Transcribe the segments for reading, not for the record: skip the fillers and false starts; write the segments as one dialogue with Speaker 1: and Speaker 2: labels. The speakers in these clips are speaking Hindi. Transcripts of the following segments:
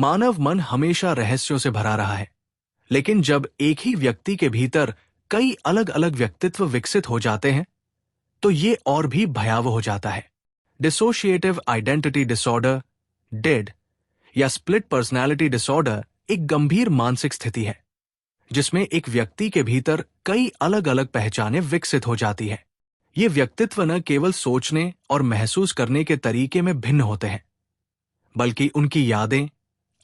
Speaker 1: मानव मन हमेशा रहस्यों से भरा रहा है, लेकिन जब एक ही व्यक्ति के भीतर कई अलग अलग व्यक्तित्व विकसित हो जाते हैं तो ये और भी भयावह हो जाता है। डिसोशिएटिव आइडेंटिटी डिसऑर्डर, डिड, या स्प्लिट पर्सनैलिटी डिसऑर्डर एक गंभीर मानसिक स्थिति है जिसमें एक व्यक्ति के भीतर कई अलग अलग पहचानें विकसित हो जाती है। ये व्यक्तित्व न केवल सोचने और महसूस करने के तरीके में भिन्न होते हैं, बल्कि उनकी यादें,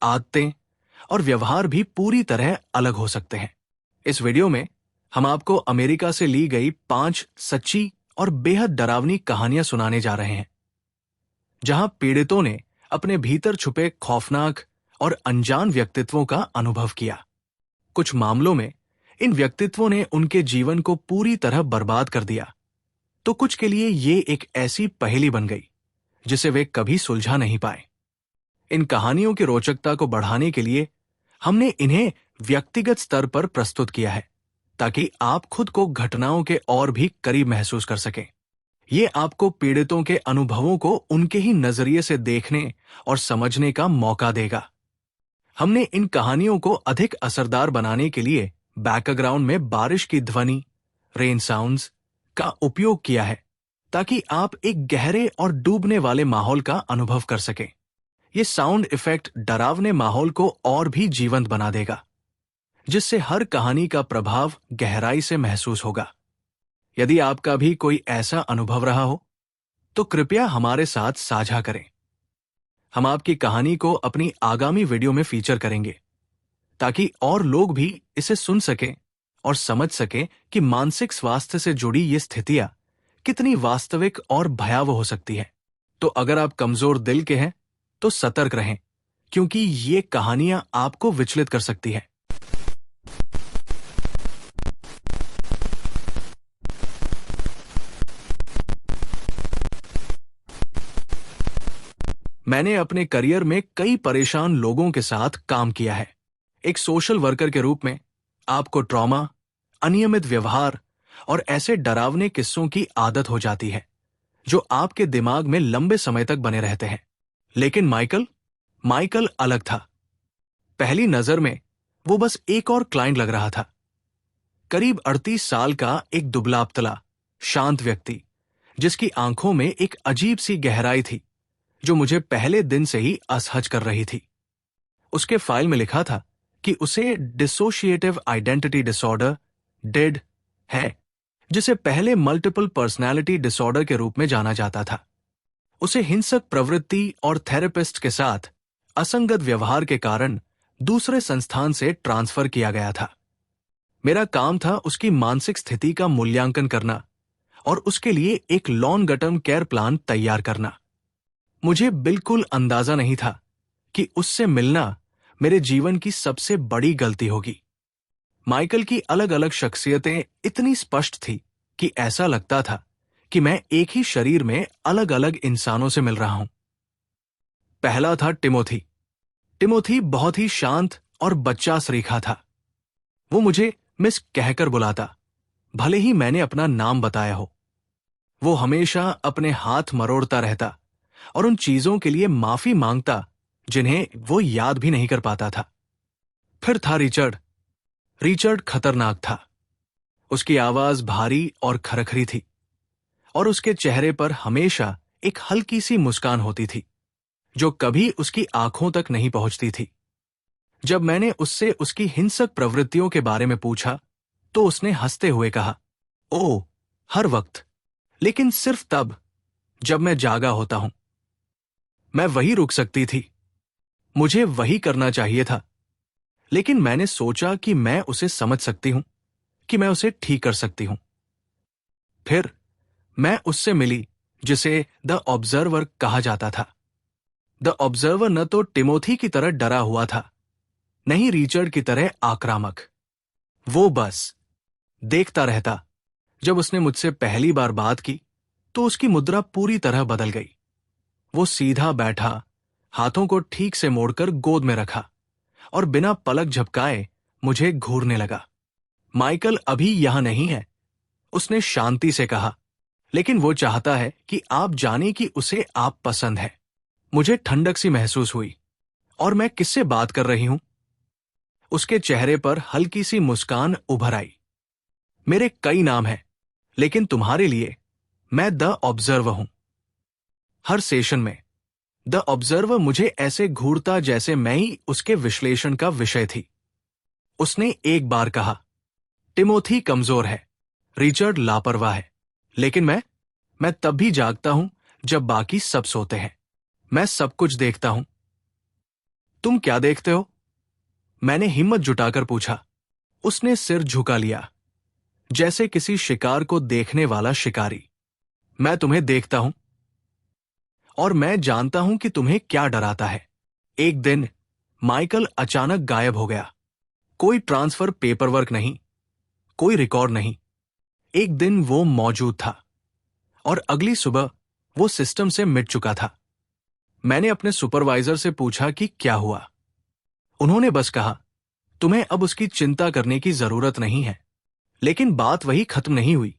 Speaker 1: आदतें और व्यवहार भी पूरी तरह अलग हो सकते हैं। इस वीडियो में हम आपको अमेरिका से ली गई 5 सच्ची और बेहद डरावनी कहानियां सुनाने जा रहे हैं, जहां पीड़ितों ने अपने भीतर छुपे खौफनाक और अनजान व्यक्तित्वों का अनुभव किया। कुछ मामलों में इन व्यक्तित्वों ने उनके जीवन को पूरी तरह बर्बाद कर दिया, तो कुछ के लिए ये एक ऐसी पहेली बन गई जिसे वे कभी सुलझा नहीं पाए। इन कहानियों की रोचकता को बढ़ाने के लिए हमने इन्हें व्यक्तिगत स्तर पर प्रस्तुत किया है, ताकि आप खुद को घटनाओं के और भी करीब महसूस कर सकें। ये आपको पीड़ितों के अनुभवों को उनके ही नजरिए से देखने और समझने का मौका देगा। हमने इन कहानियों को अधिक असरदार बनाने के लिए बैकग्राउंड में बारिश की ध्वनि, रेन साउंड्स का उपयोग किया है, ताकि आप एक गहरे और डूबने वाले माहौल का अनुभव कर सकें। ये साउंड इफेक्ट डरावने माहौल को और भी जीवंत बना देगा, जिससे हर कहानी का प्रभाव गहराई से महसूस होगा। यदि आपका भी कोई ऐसा अनुभव रहा हो, तो कृपया हमारे साथ साझा करें। हम आपकी कहानी को अपनी आगामी वीडियो में फीचर करेंगे, ताकि और लोग भी इसे सुन सकें और समझ सकें कि मानसिक स्वास्थ्य से जुड़ी ये स्थितियां कितनी वास्तविक और भयावह हो सकती है। तो अगर आप कमजोर दिल के हैं, तो सतर्क रहें, क्योंकि ये कहानियां आपको विचलित कर सकती है। मैंने अपने करियर में कई परेशान लोगों के साथ काम किया है। एक सोशल वर्कर के रूप में आपको ट्रॉमा, अनियमित व्यवहार और ऐसे डरावने किस्सों की आदत हो जाती है जो आपके दिमाग में लंबे समय तक बने रहते हैं। लेकिन माइकल अलग था। पहली नजर में वो बस एक और क्लाइंट लग रहा था। करीब 38 साल का एक दुबला-पतला, शांत व्यक्ति, जिसकी आंखों में एक अजीब सी गहराई थी जो मुझे पहले दिन से ही असहज कर रही थी। उसके फाइल में लिखा था कि उसे डिसोशिएटिव आइडेंटिटी डिसऑर्डर, डिड, है, जिसे पहले मल्टीपल पर्सनैलिटी डिसऑर्डर के रूप में जाना जाता था। उसे हिंसक प्रवृत्ति और थेरेपिस्ट के साथ असंगत व्यवहार के कारण दूसरे संस्थान से ट्रांसफर किया गया था। मेरा काम था उसकी मानसिक स्थिति का मूल्यांकन करना और उसके लिए एक लॉन्ग टर्म केयर प्लान तैयार करना। मुझे बिल्कुल अंदाजा नहीं था कि उससे मिलना मेरे जीवन की सबसे बड़ी गलती होगी। माइकल की अलग अलग शख्सियतें इतनी स्पष्ट थी कि ऐसा लगता था कि मैं एक ही शरीर में अलग अलग इंसानों से मिल रहा हूं। पहला था टिमोथी। टिमोथी बहुत ही शांत और बच्चा सरीखा था। वो मुझे मिस कहकर बुलाता, भले ही मैंने अपना नाम बताया हो। वो हमेशा अपने हाथ मरोड़ता रहता और उन चीजों के लिए माफी मांगता जिन्हें वो याद भी नहीं कर पाता था। फिर था रिचर्ड खतरनाक था। उसकी आवाज भारी और खरखरी थी और उसके चेहरे पर हमेशा एक हल्की सी मुस्कान होती थी जो कभी उसकी आंखों तक नहीं पहुंचती थी। जब मैंने उससे उसकी हिंसक प्रवृत्तियों के बारे में पूछा तो उसने हंसते हुए कहा, ओह, हर वक्त, लेकिन सिर्फ तब जब मैं जागा होता हूं। मैं वही रुक सकती थी, मुझे वही करना चाहिए था, लेकिन मैंने सोचा कि मैं उसे समझ सकती हूं, कि मैं उसे ठीक कर सकती हूं। फिर मैं उससे मिली जिसे द ऑब्जर्वर कहा जाता था। द ऑब्जर्वर न तो टिमोथी की तरह डरा हुआ था, न ही रिचर्ड की तरह आक्रामक। वो बस देखता रहता। जब उसने मुझसे पहली बार बात की तो उसकी मुद्रा पूरी तरह बदल गई। वो सीधा बैठा, हाथों को ठीक से मोड़कर गोद में रखा और बिना पलक झपकाए मुझे घूरने लगा। माइकल अभी यहां नहीं है, उसने शांति से कहा, लेकिन वो चाहता है कि आप जाने कि उसे आप पसंद है। मुझे ठंडक सी महसूस हुई और मैं किससे बात कर रही हूं? उसके चेहरे पर हल्की सी मुस्कान उभर आई। मेरे कई नाम हैं, लेकिन तुम्हारे लिए मैं द ऑब्जर्वर हूं। हर सेशन में द ऑब्जर्वर मुझे ऐसे घूरता जैसे मैं ही उसके विश्लेषण का विषय थी। उसने एक बार कहा, टिमोथी कमजोर है, रिचर्ड लापरवाह है, लेकिन मैं तब भी जागता हूं जब बाकी सब सोते हैं। मैं सब कुछ देखता हूं। तुम क्या देखते हो? मैंने हिम्मत जुटाकर पूछा। उसने सिर झुका लिया, जैसे किसी शिकार को देखने वाला शिकारी। मैं तुम्हें देखता हूं, और मैं जानता हूं कि तुम्हें क्या डराता है। एक दिन माइकल अचानक गायब हो गया। कोई ट्रांसफर पेपरवर्क नहीं, कोई रिकॉर्ड नहीं। एक दिन वो मौजूद था, और अगली सुबह वो सिस्टम से मिट चुका था। मैंने अपने सुपरवाइजर से पूछा कि क्या हुआ। उन्होंने बस कहा, तुम्हें अब उसकी चिंता करने की जरूरत नहीं है। लेकिन बात वही खत्म नहीं हुई।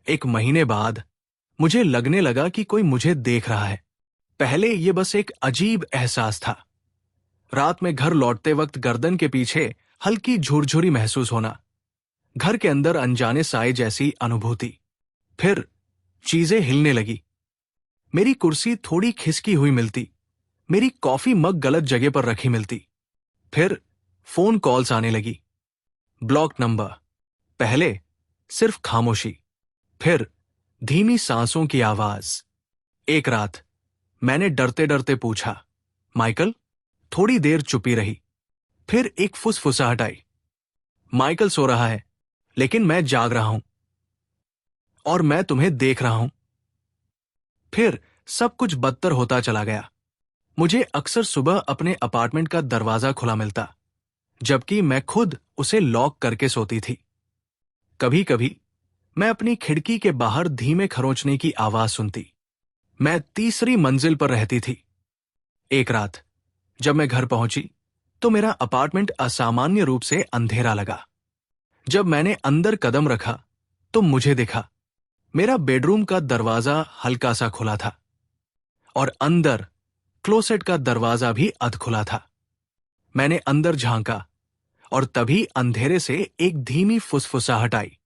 Speaker 1: एक महीने बाद मुझे लगने लगा कि कोई मुझे देख रहा है। पहले ये बस एक अजीब एहसास था। रात में घर लौटते वक्त गर्दन के पीछे हल्की झुरझुरी महसूस होना, घर के अंदर अनजाने साए जैसी अनुभूति। फिर चीजें हिलने लगी। मेरी कुर्सी थोड़ी खिसकी हुई मिलती, मेरी कॉफी मग गलत जगह पर रखी मिलती। फिर फोन कॉल्स आने लगी। Block number. पहले सिर्फ खामोशी, फिर धीमी सांसों की आवाज। एक रात मैंने डरते डरते पूछा, माइकल? थोड़ी देर चुपी रही। फिर एक फुसफुसाहट आई, माइकल सो रहा है, लेकिन मैं जाग रहा हूं, और मैं तुम्हें देख रहा हूं। फिर सब कुछ बदतर होता चला गया। मुझे अक्सर सुबह अपने अपार्टमेंट का दरवाजा खुला मिलता, जबकि मैं खुद उसे लॉक करके सोती थी। कभी कभी मैं अपनी खिड़की के बाहर धीमे खरोंचने की आवाज सुनती। मैं तीसरी मंजिल पर रहती थी। एक रात जब मैं घर पहुंची, तो मेरा अपार्टमेंट असामान्य रूप से अंधेरा लगा। जब मैंने अंदर कदम रखा, तो मुझे दिखा, मेरा बेडरूम का दरवाजा हल्का सा खुला था, और अंदर क्लोसेट का दरवाजा भी अध खुला था। मैंने अंदर झांका, और तभी अंधेरे से एक धीमी फुसफुसाहट आई,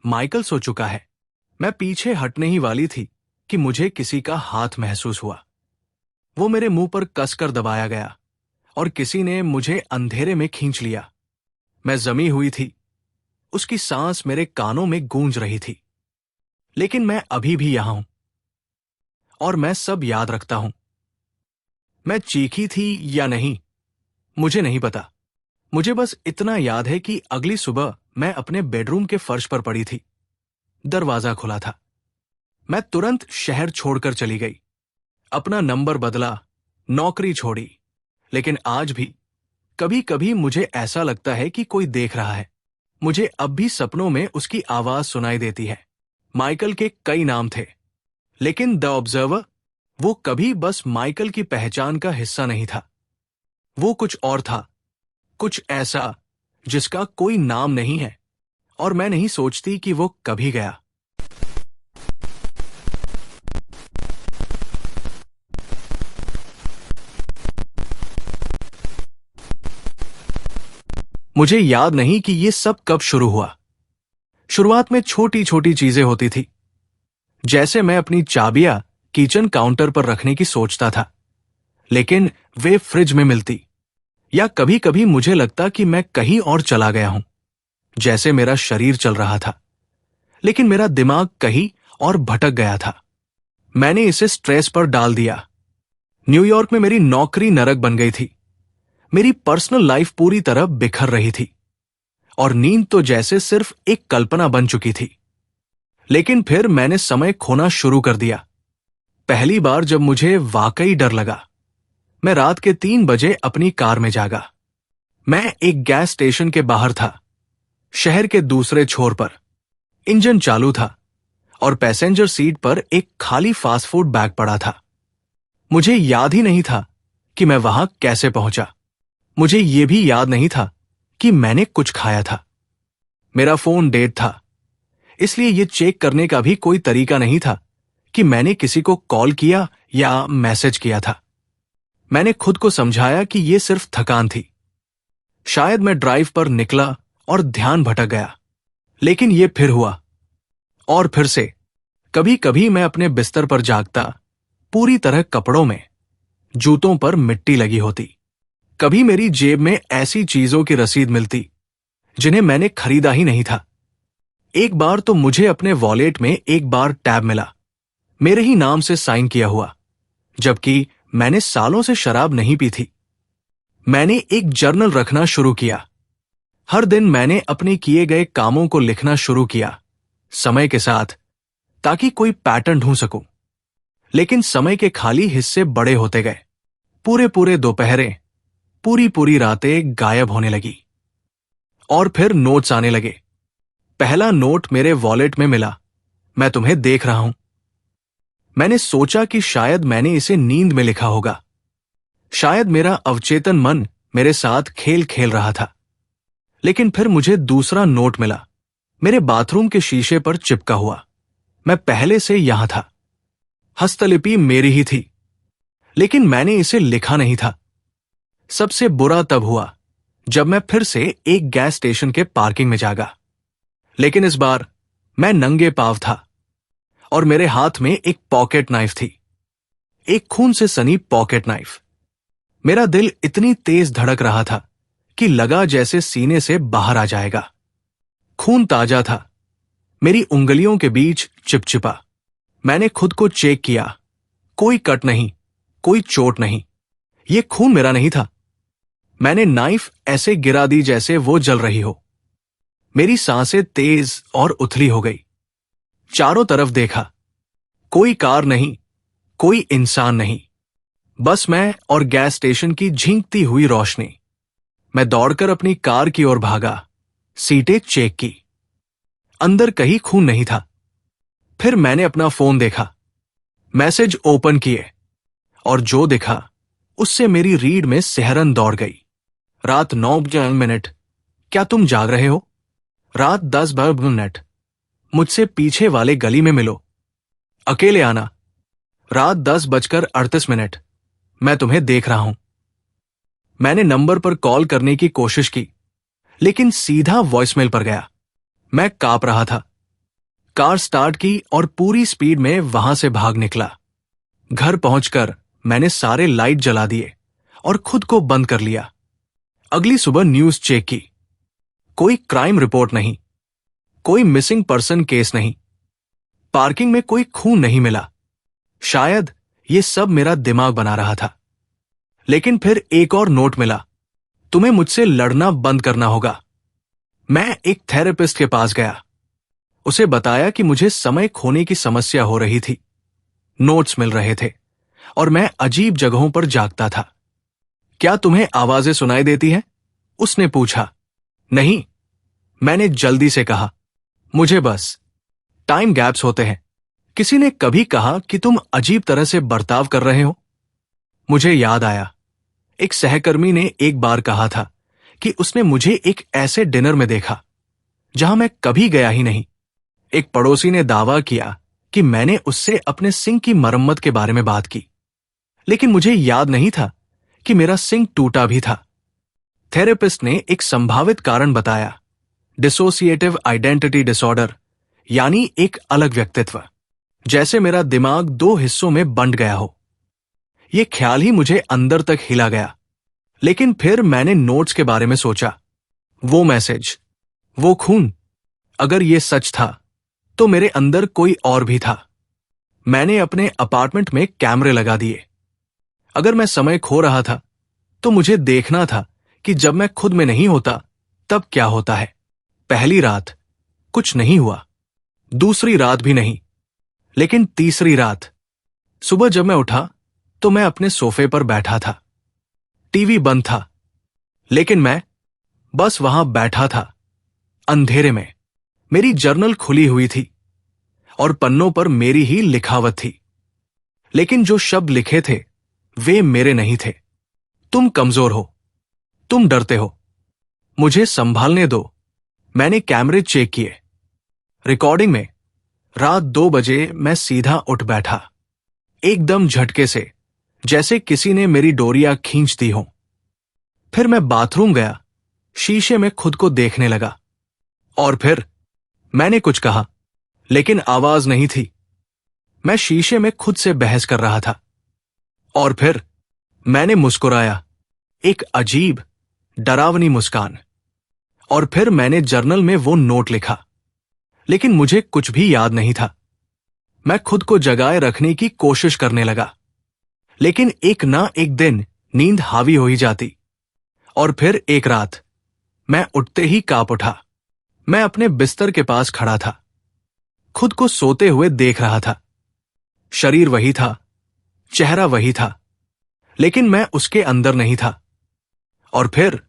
Speaker 1: माइकल सो चुका है। मैं पीछे हटने ही वाली थी कि मुझे किसी का हाथ महसूस हुआ। वो मेरे मुंह पर कसकर दबाया गया, और किसी ने मुझे अंधेरे में खींच लिया। मैं जमी हुई थी, उसकी सांस मेरे कानों में गूंज रही थी। लेकिन मैं अभी भी यहां हूं, और मैं सब याद रखता हूं। मैं चीखी थी या नहीं, मुझे नहीं पता। मुझे बस इतना याद है कि अगली सुबह मैं अपने बेडरूम के फर्श पर पड़ी थी। दरवाजा खुला था। मैं तुरंत शहर छोड़कर चली गई, अपना नंबर बदला, नौकरी छोड़ी। लेकिन आज भी कभी कभी मुझे ऐसा लगता है कि कोई देख रहा है। मुझे अब भी सपनों में उसकी आवाज सुनाई देती है। माइकल के कई नाम थे, लेकिन द ऑब्जर्वर, वो कभी बस माइकल की पहचान का हिस्सा नहीं था। वो कुछ और था, कुछ ऐसा जिसका कोई नाम नहीं है, और मैं नहीं सोचती कि वो कभी गया। मुझे याद नहीं कि ये सब कब शुरू हुआ। शुरुआत में छोटी छोटी चीजें होती थी, जैसे मैं अपनी चाबियां किचन काउंटर पर रखने की सोचता था, लेकिन वे फ्रिज में मिलती। या कभी कभी मुझे लगता कि मैं कहीं और चला गया हूं, जैसे मेरा शरीर चल रहा था, लेकिन मेरा दिमाग कहीं और भटक गया था। मैंने इसे स्ट्रेस पर डाल दिया। न्यूयॉर्क में मेरी नौकरी नरक बन गई थी। मेरी पर्सनल लाइफ पूरी तरह बिखर रही थी, और नींद तो जैसे सिर्फ एक कल्पना बन चुकी थी। लेकिन फिर मैंने समय खोना शुरू कर दिया। पहली बार जब मुझे वाकई डर लगा, मैं रात के 3 बजे अपनी कार में जागा। मैं एक गैस स्टेशन के बाहर था, शहर के दूसरे छोर पर। इंजन चालू था, और पैसेंजर सीट पर एक खाली फास्ट फूड बैग पड़ा था। मुझे याद ही नहीं था कि मैं वहां कैसे पहुंचा। मुझे यह भी याद नहीं था कि मैंने कुछ खाया था। मेरा फोन डेड था, इसलिए यह चेक करने का भी कोई तरीका नहीं था कि मैंने किसी को कॉल किया या मैसेज किया था। मैंने खुद को समझाया कि ये सिर्फ थकान थी। शायद मैं ड्राइव पर निकला और ध्यान भटक गया। लेकिन ये फिर हुआ, और फिर से। कभी कभी मैं अपने बिस्तर पर जागता, पूरी तरह कपड़ों में, जूतों पर मिट्टी लगी होती। कभी मेरी जेब में ऐसी चीजों की रसीद मिलती जिन्हें मैंने खरीदा ही नहीं था। एक बार तो मुझे अपने वॉलेट में एक बार टैब मिला, मेरे ही नाम से साइन किया हुआ, जबकि मैंने सालों से शराब नहीं पी थी। मैंने एक जर्नल रखना शुरू किया। हर दिन मैंने अपने किए गए कामों को लिखना शुरू किया, समय के साथ, ताकि कोई पैटर्न ढूंढ सकूं। लेकिन समय के खाली हिस्से बड़े होते गए। पूरे पूरे दोपहरें, पूरी पूरी रातें गायब होने लगी। और फिर नोट्स आने लगे। पहला नोट मेरे वॉलेट में मिला, मैं तुम्हें देख रहा हूं। मैंने सोचा कि शायद मैंने इसे नींद में लिखा होगा। शायद मेरा अवचेतन मन मेरे साथ खेल खेल रहा था। लेकिन फिर मुझे दूसरा नोट मिला, मेरे बाथरूम के शीशे पर चिपका हुआ। मैं पहले से यहां था। हस्तलिपि मेरी ही थी, लेकिन मैंने इसे लिखा नहीं था। सबसे बुरा तब हुआ जब मैं फिर से एक गैस स्टेशन के पार्किंग में जागा। लेकिन इस बार मैं नंगे पांव था और मेरे हाथ में एक पॉकेट नाइफ थी, एक खून से सनी पॉकेट नाइफ। मेरा दिल इतनी तेज धड़क रहा था कि लगा जैसे सीने से बाहर आ जाएगा। खून ताजा था, मेरी उंगलियों के बीच चिपचिपा। मैंने खुद को चेक किया, कोई कट नहीं, कोई चोट नहीं। यह खून मेरा नहीं था। मैंने नाइफ ऐसे गिरा दी जैसे वो जल रही हो। मेरी सांसें तेज और उथली हो गई। चारों तरफ देखा, कोई कार नहीं, कोई इंसान नहीं, बस मैं और गैस स्टेशन की झिंकती हुई रोशनी। मैं दौड़कर अपनी कार की ओर भागा, सीटें चेक की। अंदर कहीं खून नहीं था। फिर मैंने अपना फोन देखा, मैसेज ओपन किए, और जो दिखा उससे मेरी रीढ़ में सिहरन दौड़ गई। रात 9:00, क्या तुम जाग रहे हो? रात 10:00, मुझसे पीछे वाले गली में मिलो। अकेले आना। रात 10:38, मैं तुम्हें देख रहा हूं। मैंने नंबर पर कॉल करने की कोशिश की, लेकिन सीधा वॉइसमेल पर गया। मैं कांप रहा था। कार स्टार्ट की और पूरी स्पीड में वहां से भाग निकला। घर पहुंचकर मैंने सारे लाइट जला दिए और खुद को बंद कर लिया। अगली सुबह न्यूज चेक की, कोई क्राइम रिपोर्ट नहीं, कोई मिसिंग पर्सन केस नहीं, पार्किंग में कोई खून नहीं मिला। शायद ये सब मेरा दिमाग बना रहा था। लेकिन फिर एक और नोट मिला, तुम्हें मुझसे लड़ना बंद करना होगा। मैं एक थेरेपिस्ट के पास गया, उसे बताया कि मुझे समय खोने की समस्या हो रही थी। नोट्स मिल रहे थे और मैं अजीब जगहों पर जागता था। क्या तुम्हें आवाजें सुनाई देती हैं? उसने पूछा। नहीं, मैंने जल्दी से कहा, मुझे बस टाइम गैप्स होते हैं। किसी ने कभी कहा कि तुम अजीब तरह से बर्ताव कर रहे हो। मुझे याद आया, एक सहकर्मी ने एक बार कहा था कि उसने मुझे एक ऐसे डिनर में देखा जहां मैं कभी गया ही नहीं। एक पड़ोसी ने दावा किया कि मैंने उससे अपने सिंक की मरम्मत के बारे में बात की, लेकिन मुझे याद नहीं था कि मेरा सिंक टूटा भी था। थेरेपिस्ट ने एक संभावित कारण बताया, डिसोसिएटिव आइडेंटिटी डिसऑर्डर, यानी एक अलग व्यक्तित्व, जैसे मेरा दिमाग दो हिस्सों में बंट गया हो। यह ख्याल ही मुझे अंदर तक हिला गया। लेकिन फिर मैंने नोट्स के बारे में सोचा, वो मैसेज, वो खून, अगर यह सच था तो मेरे अंदर कोई और भी था। मैंने अपने अपार्टमेंट में कैमरे लगा दिए। अगर मैं समय खो रहा था तो मुझे देखना था कि जब मैं खुद में नहीं होता तब क्या होता है। पहली रात कुछ नहीं हुआ, दूसरी रात भी नहीं, लेकिन तीसरी रात सुबह जब मैं उठा तो मैं अपने सोफे पर बैठा था। टीवी बंद था, लेकिन मैं बस वहां बैठा था, अंधेरे में। मेरी जर्नल खुली हुई थी और पन्नों पर मेरी ही लिखावट थी, लेकिन जो शब्द लिखे थे वे मेरे नहीं थे। तुम कमजोर हो, तुम डरते हो, मुझे संभालने दो। मैंने कैमरे चेक किए। रिकॉर्डिंग में रात 2 बजे मैं सीधा उठ बैठा, एकदम झटके से, जैसे किसी ने मेरी डोरियां खींच दी हो। फिर मैं बाथरूम गया, शीशे में खुद को देखने लगा। और फिर मैंने कुछ कहा, लेकिन आवाज नहीं थी। मैं शीशे में खुद से बहस कर रहा था। और फिर मैंने मुस्कुराया, एक अजीब, डरावनी मुस्कान। और फिर मैंने जर्नल में वो नोट लिखा, लेकिन मुझे कुछ भी याद नहीं था। मैं खुद को जगाए रखने की कोशिश करने लगा, लेकिन एक ना एक दिन नींद हावी हो ही जाती। और फिर एक रात मैं उठते ही कांप उठा। मैं अपने बिस्तर के पास खड़ा था, खुद को सोते हुए देख रहा था। शरीर वही था, चेहरा वही था, लेकिन मैं उसके अंदर नहीं था। और फिर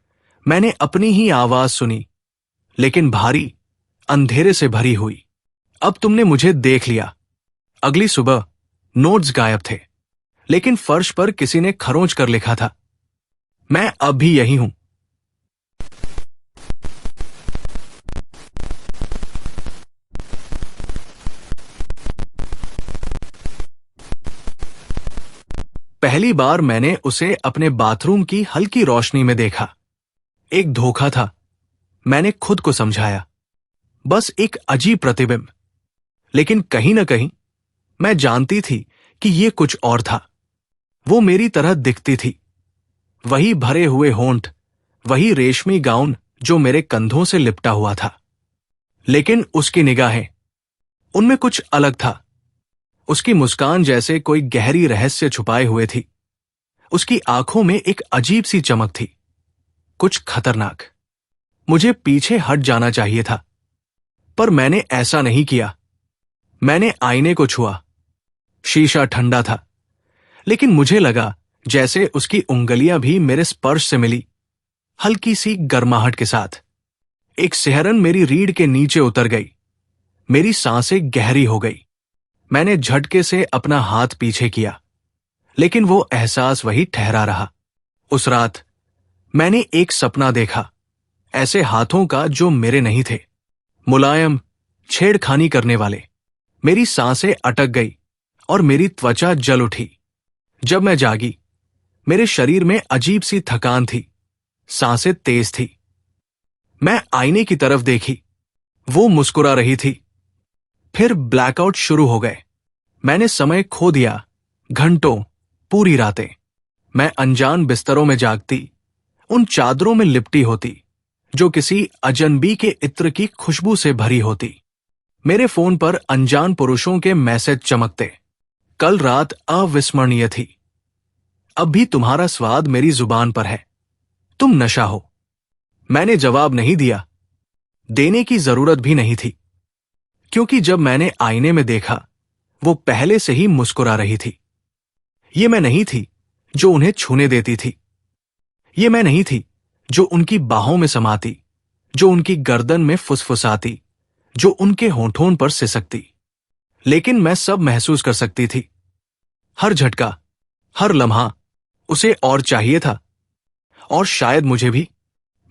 Speaker 1: मैंने अपनी ही आवाज सुनी, लेकिन भारी, अंधेरे से भरी हुई। अब तुमने मुझे देख लिया। अगली सुबह नोट्स गायब थे, लेकिन फर्श पर किसी ने खरोंच कर लिखा था, मैं अब भी यही हूं। पहली बार मैंने उसे अपने बाथरूम की हल्की रोशनी में देखा। एक धोखा था, मैंने खुद को समझाया, बस एक अजीब प्रतिबिंब। लेकिन कहीं ना कहीं मैं जानती थी कि ये कुछ और था। वो मेरी तरह दिखती थी, वही भरे हुए होंठ, वही रेशमी गाउन जो मेरे कंधों से लिपटा हुआ था। लेकिन उसकी निगाहें, उनमें कुछ अलग था। उसकी मुस्कान जैसे कोई गहरी रहस्य छुपाए हुए थी। उसकी आंखों में एक अजीब सी चमक थी, कुछ खतरनाक। मुझे पीछे हट जाना चाहिए था, पर मैंने ऐसा नहीं किया। मैंने आईने को छुआ। शीशा ठंडा था, लेकिन मुझे लगा जैसे उसकी उंगलियां भी मेरे स्पर्श से मिली, हल्की सी गर्माहट के साथ। एक सिहरन मेरी रीढ़ के नीचे उतर गई, मेरी सांसें गहरी हो गई। मैंने झटके से अपना हाथ पीछे किया, लेकिन वो एहसास वही ठहरा रहा। उस रात मैंने एक सपना देखा, ऐसे हाथों का जो मेरे नहीं थे, मुलायम, छेड़खानी करने वाले। मेरी सांसें अटक गई और मेरी त्वचा जल उठी। जब मैं जागी, मेरे शरीर में अजीब सी थकान थी, सांसें तेज थी। मैं आईने की तरफ देखी, वो मुस्कुरा रही थी। फिर ब्लैकआउट शुरू हो गए। मैंने समय खो दिया, घंटों, पूरी रातें। मैं अनजान बिस्तरों में जागती, उन चादरों में लिपटी होती जो किसी अजनबी के इत्र की खुशबू से भरी होती। मेरे फोन पर अनजान पुरुषों के मैसेज चमकते। कल रात अविस्मरणीय थी। अब भी तुम्हारा स्वाद मेरी जुबान पर है, तुम नशा हो। मैंने जवाब नहीं दिया, देने की जरूरत भी नहीं थी, क्योंकि जब मैंने आईने में देखा, वो पहले से ही मुस्कुरा रही थी। ये मैं नहीं थी जो उन्हें छूने देती थी। ये मैं नहीं थी जो उनकी बाहों में समाती, जो उनकी गर्दन में फुसफुसाती, जो उनके होठों पर सिसकती। लेकिन मैं सब महसूस कर सकती थी, हर झटका, हर लम्हा उसे और चाहिए था। और शायद मुझे भी।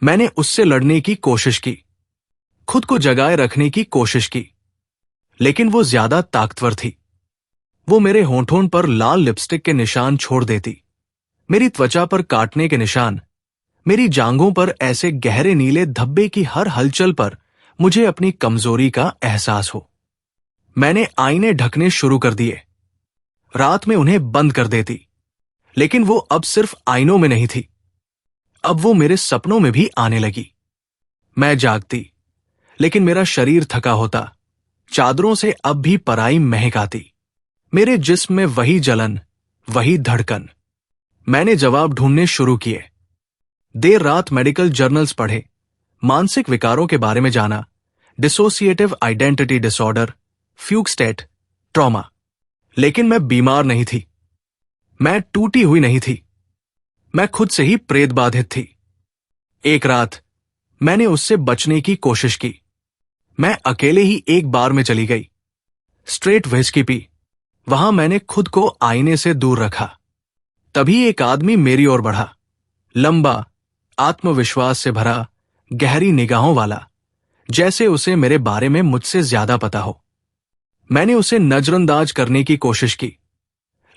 Speaker 1: मैंने उससे लड़ने की कोशिश की, खुद को जगाए रखने की कोशिश की, लेकिन वो ज्यादा ताकतवर थी। वो मेरे होठों पर लाल लिपस्टिक के निशान छोड़ देती, मेरी त्वचा पर काटने के निशान, मेरी जांघों पर ऐसे गहरे नीले धब्बे की हर हलचल पर मुझे अपनी कमजोरी का एहसास हो। मैंने आईने ढकने शुरू कर दिए, रात में उन्हें बंद कर देती। लेकिन वो अब सिर्फ आईनों में नहीं थी, अब वो मेरे सपनों में भी आने लगी। मैं जागती, लेकिन मेरा शरीर थका होता, चादरों से अब भी पराई महक आती। मेरे जिस्म में वही जलन, वही धड़कन। मैंने जवाब ढूंढने शुरू किए। देर रात मेडिकल जर्नल्स पढ़े, मानसिक विकारों के बारे में जाना, dissociative identity disorder, fugue state, trauma. लेकिन मैं बीमार नहीं थी, मैं टूटी हुई नहीं थी, मैं खुद से ही प्रेत बाधित थी। एक रात मैंने उससे बचने की कोशिश की। मैं अकेले ही एक बार में चली गई, स्ट्रेट व्हिस्की पी। वहां मैंने खुद को आईने से दूर रखा। तभी एक आदमी मेरी ओर बढ़ा, लंबा, आत्मविश्वास से भरा, गहरी निगाहों वाला, जैसे उसे मेरे बारे में मुझसे ज्यादा पता हो। मैंने उसे नजरअंदाज करने की कोशिश की,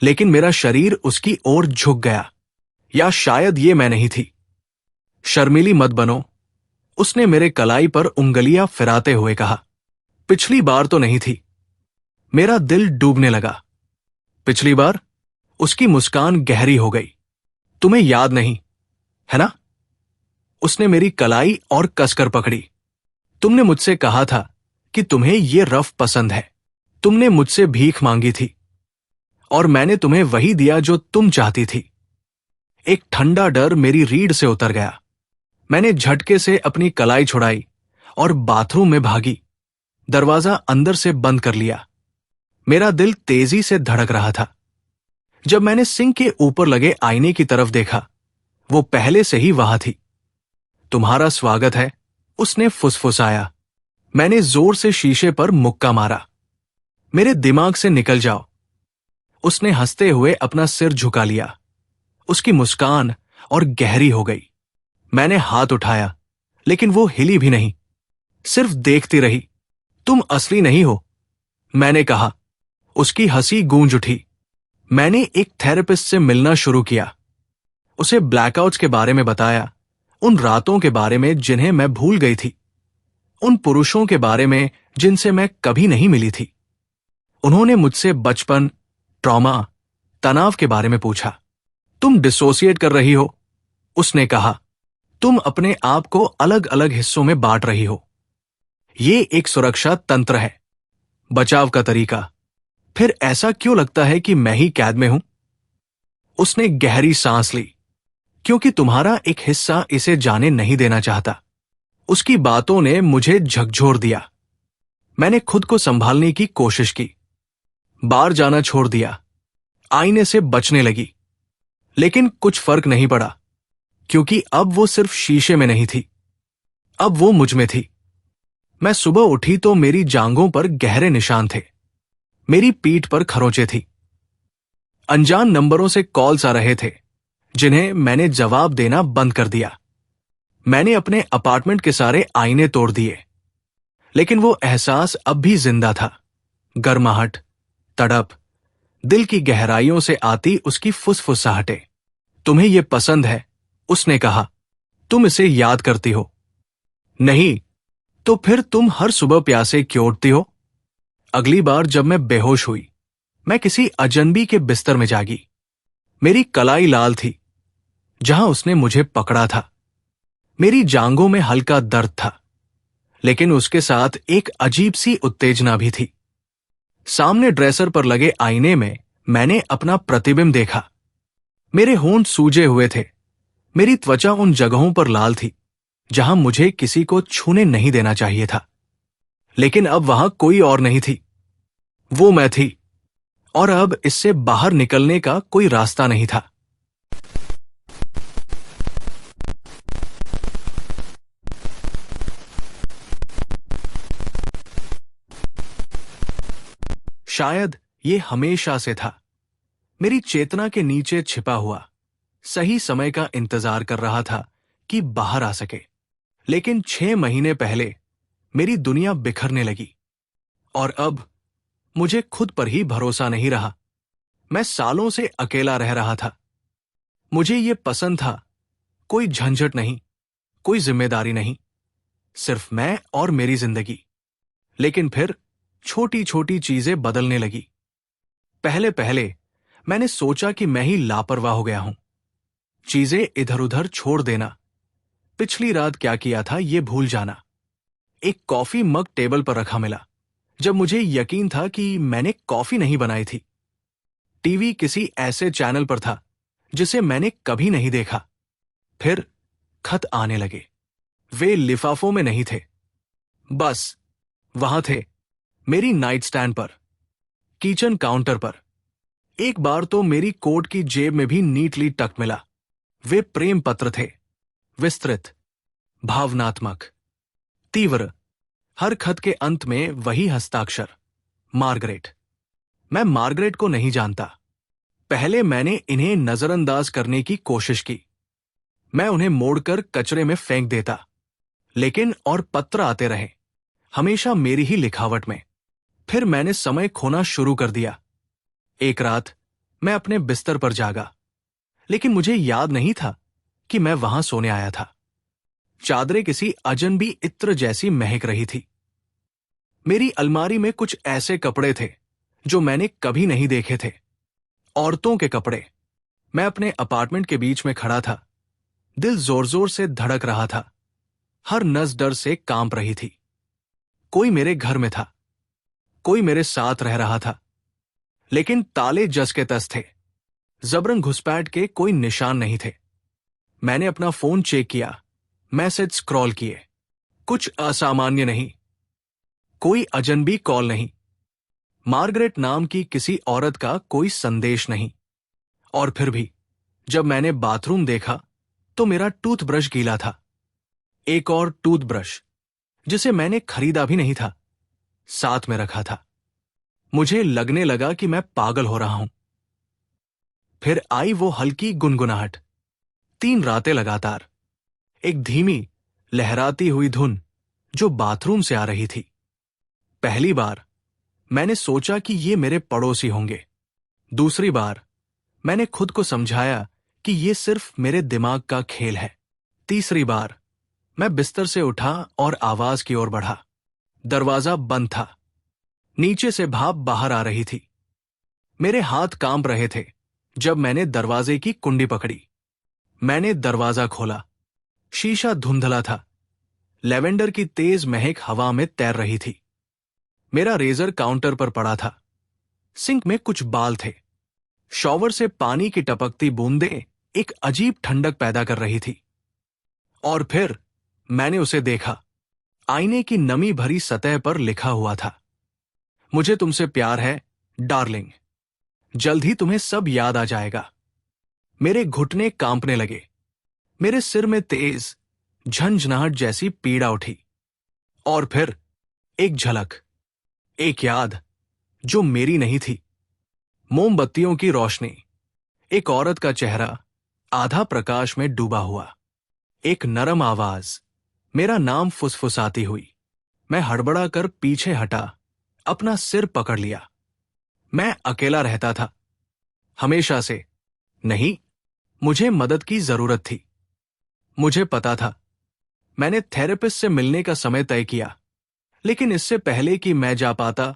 Speaker 1: लेकिन मेरा शरीर उसकी ओर झुक गया। या शायद ये मैं नहीं थी। शर्मीली मत बनो, उसने मेरे कलाई पर उंगलियां फिराते हुए कहा। पिछली बार तो नहीं थी। मेरा दिल डूबने लगा। पिछली बार? उसकी मुस्कान गहरी हो गई। तुम्हें याद नहीं, है ना? उसने मेरी कलाई और कसकर पकड़ी। तुमने मुझसे कहा था कि तुम्हें ये रफ पसंद है। तुमने मुझसे भीख मांगी थी और मैंने तुम्हें वही दिया जो तुम चाहती थी। एक ठंडा डर मेरी रीढ़ से उतर गया। मैंने झटके से अपनी कलाई छुड़ाई और बाथरूम में भागी। दरवाजा अंदर से बंद कर लिया। मेरा दिल तेजी से धड़क रहा था। जब मैंने सिंक के ऊपर लगे आईने की तरफ देखा, वो पहले से ही वहां थी। तुम्हारा स्वागत है, उसने फुसफुसाया। मैंने जोर से शीशे पर मुक्का मारा। मेरे दिमाग से निकल जाओ। उसने हंसते हुए अपना सिर झुका लिया। उसकी मुस्कान और गहरी हो गई। मैंने हाथ उठाया, लेकिन वो हिली भी नहीं, सिर्फ देखती रही। तुम असली नहीं हो, मैंने कहा। उसकी हंसी गूंज उठी। मैंने एक थेरेपिस्ट से मिलना शुरू किया। उसे ब्लैकआउट्स के बारे में बताया, उन रातों के बारे में जिन्हें मैं भूल गई थी, उन पुरुषों के बारे में जिनसे मैं कभी नहीं मिली थी। उन्होंने मुझसे बचपन, ट्रॉमा, तनाव के बारे में पूछा। तुम डिसोसिएट कर रही हो, उसने कहा। तुम अपने आप को अलग अलग हिस्सों में बांट रही हो। ये एक सुरक्षा तंत्र है, बचाव का तरीका। फिर ऐसा क्यों लगता है कि मैं ही कैद में हूं? उसने गहरी सांस ली। क्योंकि तुम्हारा एक हिस्सा इसे जाने नहीं देना चाहता। उसकी बातों ने मुझे झकझोर दिया। मैंने खुद को संभालने की कोशिश की। बाहर जाना छोड़ दिया। आईने से बचने लगी। लेकिन कुछ फर्क नहीं पड़ा, क्योंकि अब वो सिर्फ शीशे में नहीं थी, अब वो मुझ में थी। मैं सुबह उठी तो मेरी जांघों पर गहरे निशान थे। मेरी पीठ पर खरोंचे थी। अनजान नंबरों से कॉल्स आ रहे थे, जिन्हें मैंने जवाब देना बंद कर दिया। मैंने अपने अपार्टमेंट के सारे आईने तोड़ दिए, लेकिन वो एहसास अब भी जिंदा था। गर्माहट, तड़प, दिल की गहराइयों से आती उसकी फुसफुसाहटें। तुम्हें ये पसंद है, उसने कहा। तुम इसे याद करती हो? नहीं। तो फिर तुम हर सुबह प्यासे क्यों उठती हो? अगली बार जब मैं बेहोश हुई, मैं किसी अजनबी के बिस्तर में जागी। मेरी कलाई लाल थी, जहां उसने मुझे पकड़ा था। मेरी जांघों में हल्का दर्द था, लेकिन उसके साथ एक अजीब सी उत्तेजना भी थी। सामने ड्रेसर पर लगे आईने में मैंने अपना प्रतिबिंब देखा। मेरे होंठ सूजे हुए थे। मेरी त्वचा उन जगहों पर लाल थी जहां मुझे किसी को छूने नहीं देना चाहिए था। लेकिन अब वहां कोई और नहीं थी, वो मैं थी। और अब इससे बाहर निकलने का कोई रास्ता नहीं था। शायद ये हमेशा से था, मेरी चेतना के नीचे छिपा हुआ, सही समय का इंतजार कर रहा था कि बाहर आ सके। लेकिन 6 महीने पहले मेरी दुनिया बिखरने लगी, और अब मुझे खुद पर ही भरोसा नहीं रहा। मैं सालों से अकेला रह रहा था। मुझे ये पसंद था, कोई झंझट नहीं, कोई जिम्मेदारी नहीं, सिर्फ मैं और मेरी जिंदगी। लेकिन फिर छोटी छोटी चीजें बदलने लगी। पहले पहले मैंने सोचा कि मैं ही लापरवाह हो गया हूं। चीजें इधर उधर छोड़ देना, पिछली रात क्या किया था ये भूल जाना। एक कॉफी मग टेबल पर रखा मिला, जब मुझे यकीन था कि मैंने कॉफी नहीं बनाई थी। टीवी किसी ऐसे चैनल पर था जिसे मैंने कभी नहीं देखा। फिर खत आने लगे। वे लिफाफों में नहीं थे, बस वहां थे, मेरी नाइट स्टैंड पर, किचन काउंटर पर। एक बार तो मेरी कोट की जेब में भी नीटली टक मिला। वे प्रेम पत्र थे, विस्तृत, भावनात्मक, तीव्र। हर खत के अंत में वही हस्ताक्षर, मार्गरेट। मैं मार्गरेट को नहीं जानता। पहले मैंने इन्हें नजरअंदाज करने की कोशिश की। मैं उन्हें मोड़कर कचरे में फेंक देता, लेकिन और पत्र आते रहे, हमेशा मेरी ही लिखावट में। फिर मैंने समय खोना शुरू कर दिया। एक रात मैं अपने बिस्तर पर जागा, लेकिन मुझे याद नहीं था कि मैं वहां सोने आया था। चादरें किसी अजनबी इत्र जैसी महक रही थी। मेरी अलमारी में कुछ ऐसे कपड़े थे जो मैंने कभी नहीं देखे थे, औरतों के कपड़े। मैं अपने अपार्टमेंट के बीच में खड़ा था। दिल जोर जोर से धड़क रहा था। हर नस डर से कांप रही थी। कोई मेरे घर में था, कोई मेरे साथ रह रहा था, लेकिन ताले जस के तस थे। जबरन घुसपैठ के कोई निशान नहीं थे। मैंने अपना फोन चेक किया, मैसेज स्क्रॉल किए। कुछ असामान्य नहीं, कोई अजनबी कॉल नहीं, मार्गरेट नाम की किसी औरत का कोई संदेश नहीं। और फिर भी जब मैंने बाथरूम देखा तो मेरा टूथब्रश गीला था। एक और टूथब्रश जिसे मैंने खरीदा भी नहीं था, साथ में रखा था। मुझे लगने लगा कि मैं पागल हो रहा हूं। फिर आई वो हल्की गुनगुनाहट। 3 रातें लगातार, एक धीमी लहराती हुई धुन जो बाथरूम से आ रही थी। पहली बार मैंने सोचा कि ये मेरे पड़ोसी होंगे। दूसरी बार मैंने खुद को समझाया कि ये सिर्फ मेरे दिमाग का खेल है। तीसरी बार मैं बिस्तर से उठा और आवाज की ओर बढ़ा। दरवाजा बंद था। नीचे से भाप बाहर आ रही थी। मेरे हाथ कांप रहे थे जब मैंने दरवाजे की कुंडी पकड़ी। मैंने दरवाजा खोला। शीशा धुंधला था। लेवेंडर की तेज महक हवा में तैर रही थी। मेरा रेजर काउंटर पर पड़ा था। सिंक में कुछ बाल थे। शॉवर से पानी की टपकती बूंदें एक अजीब ठंडक पैदा कर रही थी। और फिर मैंने उसे देखा। आईने की नमी भरी सतह पर लिखा हुआ था, मुझे तुमसे प्यार है डार्लिंग। जल्द ही तुम्हें सब याद आ जाएगा। मेरे घुटने कांपने लगे। मेरे सिर में तेज झंझनाहट जैसी पीड़ा उठी। और फिर एक झलक, एक याद जो मेरी नहीं थी। मोमबत्तियों की रोशनी, एक औरत का चेहरा आधा प्रकाश में डूबा हुआ, एक नरम आवाज मेरा नाम फुसफुसाती हुई। मैं हड़बड़ा कर पीछे हटा, अपना सिर पकड़ लिया। मैं अकेला रहता था, हमेशा से। नहीं, मुझे मदद की जरूरत थी। मुझे पता था। मैंने थेरेपिस्ट से मिलने का समय तय किया, लेकिन इससे पहले कि मैं जा पाता,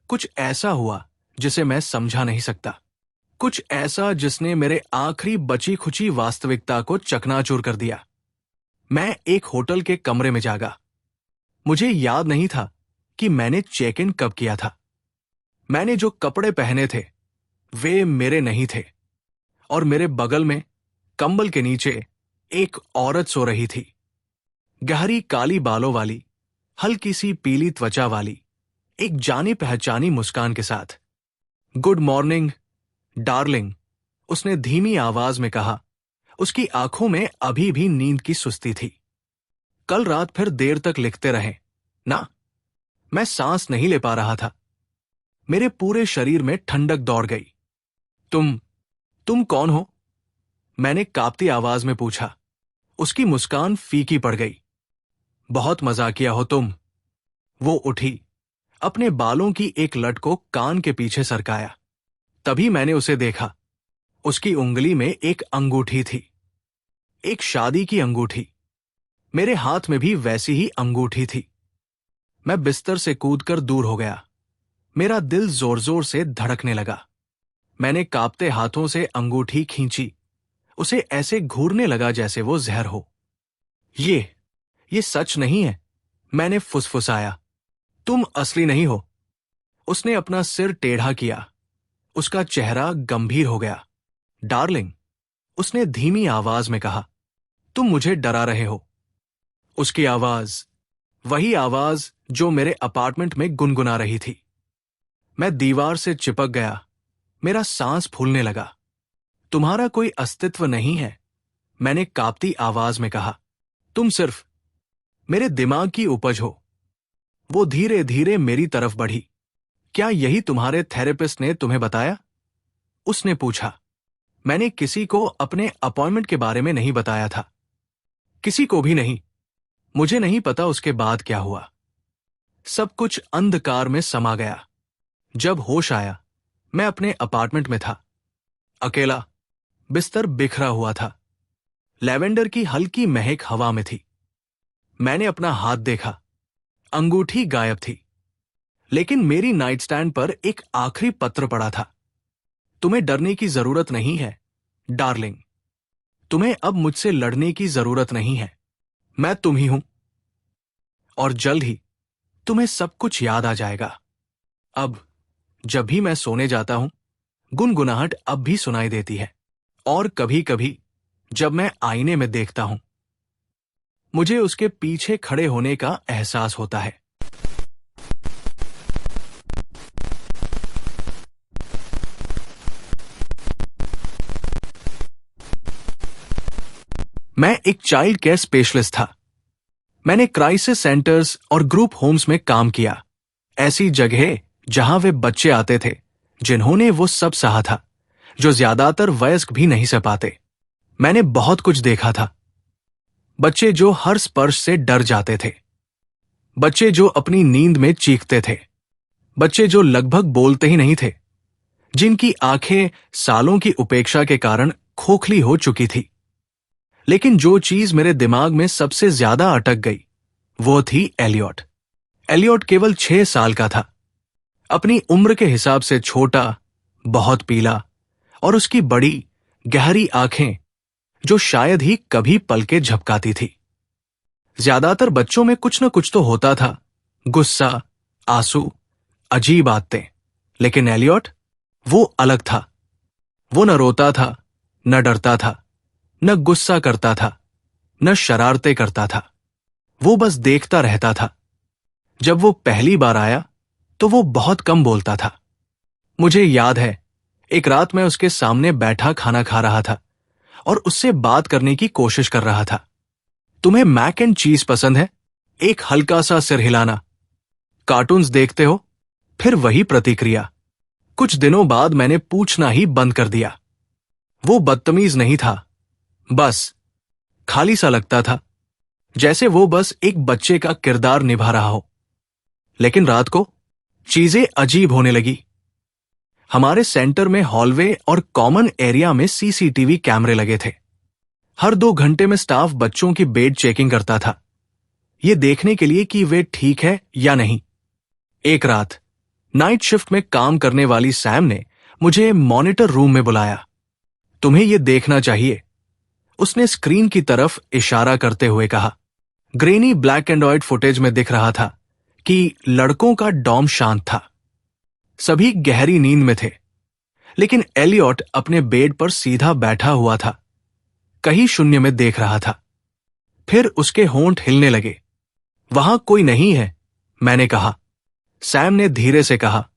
Speaker 1: कुछ ऐसा हुआ जिसे मैं समझा नहीं सकता। कुछ ऐसा जिसने मेरे आखिरी बची खुची वास्तविकता को चकनाचूर कर दिया। मैं एक होटल के कमरे में जागा। मुझे याद नहीं था कि मैंने चेक इन कब किया था। मैंने जो कपड़े पहने थे वे मेरे नहीं थे, और मेरे बगल में कंबल के नीचे एक औरत सो रही थी। गहरी काली बालों वाली, हल्की सी पीली त्वचा वाली, एक जानी पहचानी मुस्कान के साथ। गुड मॉर्निंग डार्लिंग, उसने धीमी आवाज में कहा। उसकी आंखों में अभी भी नींद की सुस्ती थी। कल रात फिर देर तक लिखते रहे ना? मैं सांस नहीं ले पा रहा था। मेरे पूरे शरीर में ठंडक दौड़ गई। तुम कौन हो? मैंने कांपती आवाज में पूछा। उसकी मुस्कान फीकी पड़ गई। बहुत मजाकिया हो तुम। वो उठी, अपने बालों की एक लट को कान के पीछे सरकाया। तभी मैंने उसे देखा। उसकी उंगली में एक अंगूठी थी, एक शादी की अंगूठी। मेरे हाथ में भी वैसी ही अंगूठी थी। मैं बिस्तर से कूदकर दूर हो गया। मेरा दिल जोर जोर से धड़कने लगा। मैंने कांपते हाथों से अंगूठी खींची। उसे ऐसे घूरने लगा जैसे वो जहर हो। ये सच नहीं है, मैंने फुसफुसाया। तुम असली नहीं हो। उसने अपना सिर टेढ़ा किया। उसका चेहरा गंभीर हो गया। डार्लिंग, उसने धीमी आवाज में कहा, तुम मुझे डरा रहे हो। उसकी आवाज, वही आवाज जो मेरे अपार्टमेंट में गुनगुना रही थी। मैं दीवार से चिपक गया। मेरा सांस फूलने लगा। तुम्हारा कोई अस्तित्व नहीं है, मैंने कांपती आवाज में कहा। तुम सिर्फ मेरे दिमाग की उपज हो। वो धीरे धीरे मेरी तरफ बढ़ी। क्या यही तुम्हारे थेरेपिस्ट ने तुम्हें बताया? उसने पूछा। मैंने किसी को अपने अपॉइंटमेंट के बारे में नहीं बताया था। किसी को भी नहीं। मुझे नहीं पता उसके बाद क्या हुआ। सब कुछ अंधकार में समा गया। जब होश आया, मैं अपने अपार्टमेंट में था। अकेला। बिस्तर बिखरा हुआ था। लैवेंडर की हल्की महक हवा में थी। मैंने अपना हाथ देखा। अंगूठी गायब थी। लेकिन मेरी नाइट स्टैंड पर एक आखिरी पत्र पड़ा था। तुम्हें डरने की जरूरत नहीं है, डार्लिंग। तुम्हें अब मुझसे लड़ने की जरूरत नहीं है। मैं तुम ही हूं। और जल्द ही तुम्हें सब कुछ याद आ जाएगा। अब जब भी मैं सोने जाता हूं, गुनगुनाहट अब भी सुनाई देती है। और कभी कभी जब मैं आईने में देखता हूं, मुझे उसके पीछे खड़े होने का एहसास होता है। मैं एक चाइल्ड केयर स्पेशलिस्ट था। मैंने क्राइसिस सेंटर्स और ग्रुप होम्स में काम किया। ऐसी जगह जहां वे बच्चे आते थे जिन्होंने वो सब सहा था जो ज्यादातर वयस्क भी नहीं सह पाते। मैंने बहुत कुछ देखा था। बच्चे जो हर स्पर्श से डर जाते थे। बच्चे जो अपनी नींद में चीखते थे। बच्चे जो लगभग बोलते ही नहीं थे। जिनकी आंखें सालों की उपेक्षा के कारण खोखली हो चुकी थी। लेकिन जो चीज मेरे दिमाग में सबसे ज्यादा अटक गई वो थी एलियट। एलियट केवल 6 साल का था। अपनी उम्र के हिसाब से छोटा, बहुत पीला, और उसकी बड़ी गहरी आंखें जो शायद ही कभी पलके झपकाती थी। ज्यादातर बच्चों में कुछ न कुछ तो होता था, गुस्सा, आंसू, अजीब आदतें। लेकिन एलियट, वो अलग था। वो न रोता था, न डरता था, न गुस्सा करता था, न शरारतें करता था। वो बस देखता रहता था। जब वो पहली बार आया तो वो बहुत कम बोलता था। मुझे याद है, एक रात मैं उसके सामने बैठा खाना खा रहा था और उससे बात करने की कोशिश कर रहा था। तुम्हें मैक एंड चीज पसंद है? एक हल्का सा सिर हिलाना। कार्टून्स देखते हो? फिर वही प्रतिक्रिया। कुछ दिनों बाद मैंने पूछना ही बंद कर दिया। वो बदतमीज नहीं था, बस खाली सा लगता था, जैसे वो बस एक बच्चे का किरदार निभा रहा हो। लेकिन रात को चीजें अजीब होने लगी। हमारे सेंटर में हॉलवे और कॉमन एरिया में सीसीटीवी कैमरे लगे थे। हर 2 घंटे में स्टाफ बच्चों की बेड चेकिंग करता था, ये देखने के लिए कि वे ठीक है या नहीं। एक रात नाइट शिफ्ट में काम करने वाली सैम ने मुझे मॉनिटर रूम में बुलाया। तुम्हें यह देखना चाहिए, उसने स्क्रीन की तरफ इशारा करते हुए कहा। Granny black and white footage में दिख रहा था कि लड़कों का डॉम शांत था। सभी गहरी नींद में थे, लेकिन एलियट अपने बेड पर सीधा बैठा हुआ था, कहीं शून्य में देख रहा था। फिर उसके होंठ हिलने लगे। वहां कोई नहीं है, मैंने कहा। सैम ने धीरे से कहा,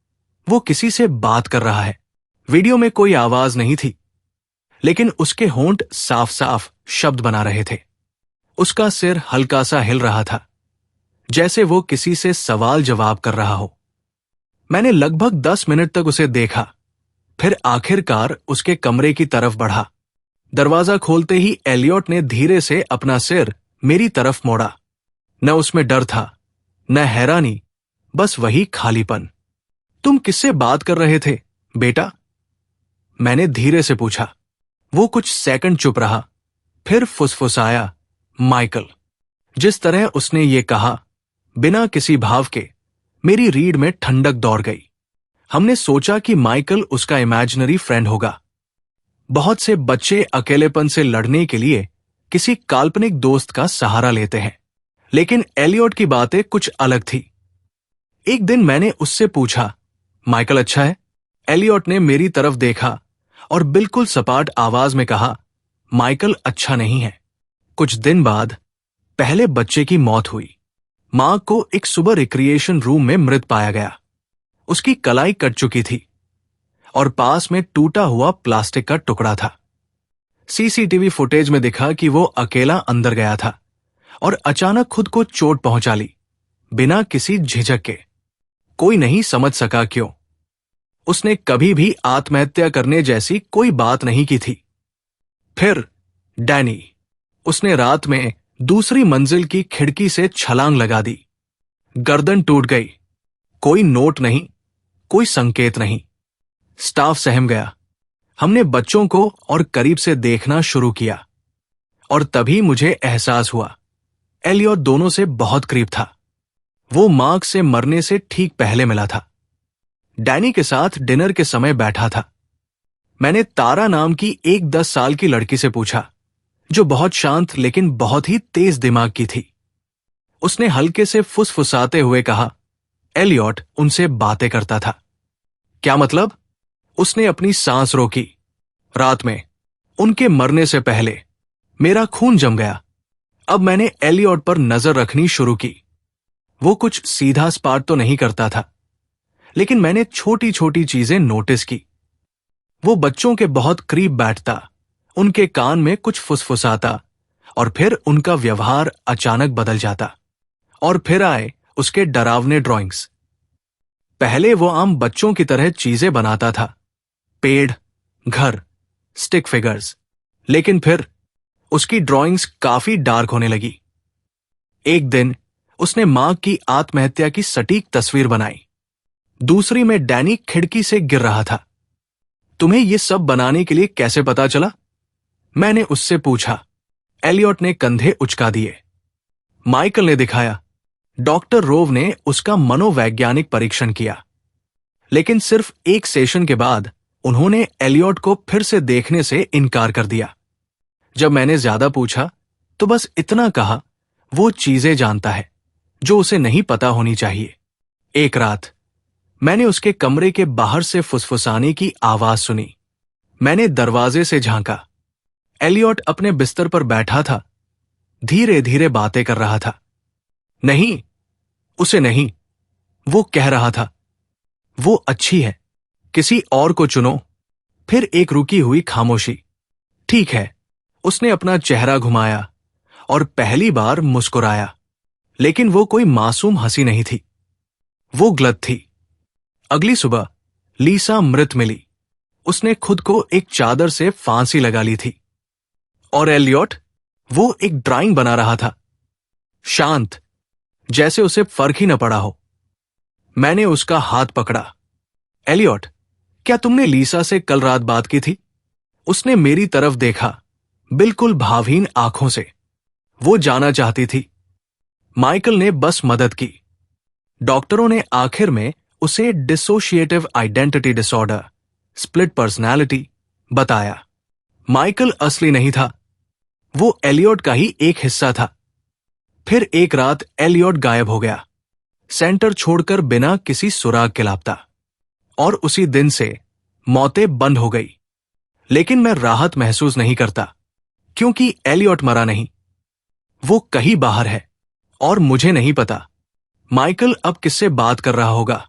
Speaker 1: वो किसी से बात कर रहा है। वीडियो में कोई आवाज नहीं थी, लेकिन उसके होंठ साफ साफ शब्द बना रहे थे। उसका सिर हल्का सा हिल रहा था, जैसे वो किसी से सवाल जवाब कर रहा हो। मैंने लगभग 10 मिनट तक उसे देखा, फिर आखिरकार उसके कमरे की तरफ बढ़ा। दरवाजा खोलते ही एलियट ने धीरे से अपना सिर मेरी तरफ मोड़ा। न उसमें डर था, न हैरानी, बस वही खालीपन। तुम किससे बात कर रहे थे, बेटा? मैंने धीरे से पूछा। वो कुछ सेकंड चुप रहा, फिर फुसफुसाया, माइकल। जिस तरह उसने ये कहा, बिना किसी भाव के, मेरी रीढ़ में ठंडक दौड़ गई। हमने सोचा कि माइकल उसका इमेजिनरी फ्रेंड होगा। बहुत से बच्चे अकेलेपन से लड़ने के लिए किसी काल्पनिक दोस्त का सहारा लेते हैं, लेकिन एलियट की बातें कुछ अलग थी। एक दिन मैंने उससे पूछा, माइकल अच्छा है? एलियट ने मेरी तरफ देखा और बिल्कुल सपाट आवाज में कहा, माइकल अच्छा नहीं है। कुछ दिन बाद पहले बच्चे की मौत हुई। मां को एक सुबह रिक्रिएशन रूम में मृत पाया गया। उसकी कलाई कट चुकी थी और पास में टूटा हुआ प्लास्टिक का टुकड़ा था। सीसीटीवी फुटेज में दिखा कि वो अकेला अंदर गया था और अचानक खुद को चोट पहुंचा ली, बिना किसी झिझक के। कोई नहीं समझ सका क्यों। उसने कभी भी आत्महत्या करने जैसी कोई बात नहीं की थी। फिर डैनी, उसने रात में दूसरी मंजिल की खिड़की से छलांग लगा दी। गर्दन टूट गई। कोई नोट नहीं, कोई संकेत नहीं। स्टाफ सहम गया। हमने बच्चों को और करीब से देखना शुरू किया और तभी मुझे एहसास हुआ एलियट दोनों से बहुत करीब था। वो मार्क से मरने से ठीक पहले मिला था। डैनी के साथ डिनर के समय बैठा था। मैंने तारा नाम की एक 10 साल की लड़की से पूछा, जो बहुत शांत लेकिन बहुत ही तेज दिमाग की थी। उसने हल्के से फुसफुसाते हुए कहा, एलियट उनसे बातें करता था। क्या मतलब? उसने अपनी सांस रोकी। रात में उनके मरने से पहले मेरा खून जम गया। अब मैंने एलियट पर नजर रखनी शुरू की। वो कुछ सीधा सपाट तो नहीं करता था, लेकिन मैंने छोटी छोटी चीजें नोटिस की। वो बच्चों के बहुत करीब बैठता, उनके कान में कुछ फुसफुसाता और फिर उनका व्यवहार अचानक बदल जाता। और फिर आए उसके डरावने ड्राइंग्स। पहले वो आम बच्चों की तरह चीजें बनाता था, पेड़, घर, स्टिक फिगर्स। लेकिन फिर उसकी ड्राइंग्स काफी डार्क होने लगी। एक दिन उसने मां की आत्महत्या की सटीक तस्वीर बनाई। दूसरी में डैनी खिड़की से गिर रहा था। तुम्हें यह सब बनाने के लिए कैसे पता चला? मैंने उससे पूछा। एलियट ने कंधे उचका दिए। माइकल ने दिखाया। डॉक्टर रोव ने उसका मनोवैज्ञानिक परीक्षण किया, लेकिन सिर्फ एक सेशन के बाद उन्होंने एलियट को फिर से देखने से इनकार कर दिया। जब मैंने ज्यादा पूछा तो बस इतना कहा, वो चीजें जानता है जो उसे नहीं पता होनी चाहिए। एक रात मैंने उसके कमरे के बाहर से फुसफुसाने की आवाज सुनी। मैंने दरवाजे से झांका। एलियट अपने बिस्तर पर बैठा था, धीरे धीरे बातें कर रहा था। नहीं, उसे नहीं, वो कह रहा था, वो अच्छी है, किसी और को चुनो। फिर एक रुकी हुई खामोशी। ठीक है, उसने अपना चेहरा घुमाया और पहली बार मुस्कुराया, लेकिन वो कोई मासूम हंसी नहीं थी, वो ग्लद थी। अगली सुबह लीसा मृत मिली। उसने खुद को एक चादर से फांसी लगा ली थी। और एलियट, वो एक ड्राइंग बना रहा था, शांत, जैसे उसे फर्क ही न पड़ा हो। मैंने उसका हाथ पकड़ा। एलियट, क्या तुमने लीसा से कल रात बात की थी? उसने मेरी तरफ देखा, बिल्कुल भावहीन आंखों से। वो जाना चाहती थी। माइकल ने बस मदद की। डॉक्टरों ने आखिर में उसे dissociative identity disorder, split personality बताया। माइकल असली नहीं था, वो एलियट का ही एक हिस्सा था। फिर एक रात एलियट गायब हो गया, सेंटर छोड़कर बिना किसी सुराग के लापता। और उसी दिन से मौतें बंद हो गई। लेकिन मैं राहत महसूस नहीं करता, क्योंकि एलियट मरा नहीं। वो कहीं बाहर है और मुझे नहीं पता माइकल अब किससे बात कर रहा होगा।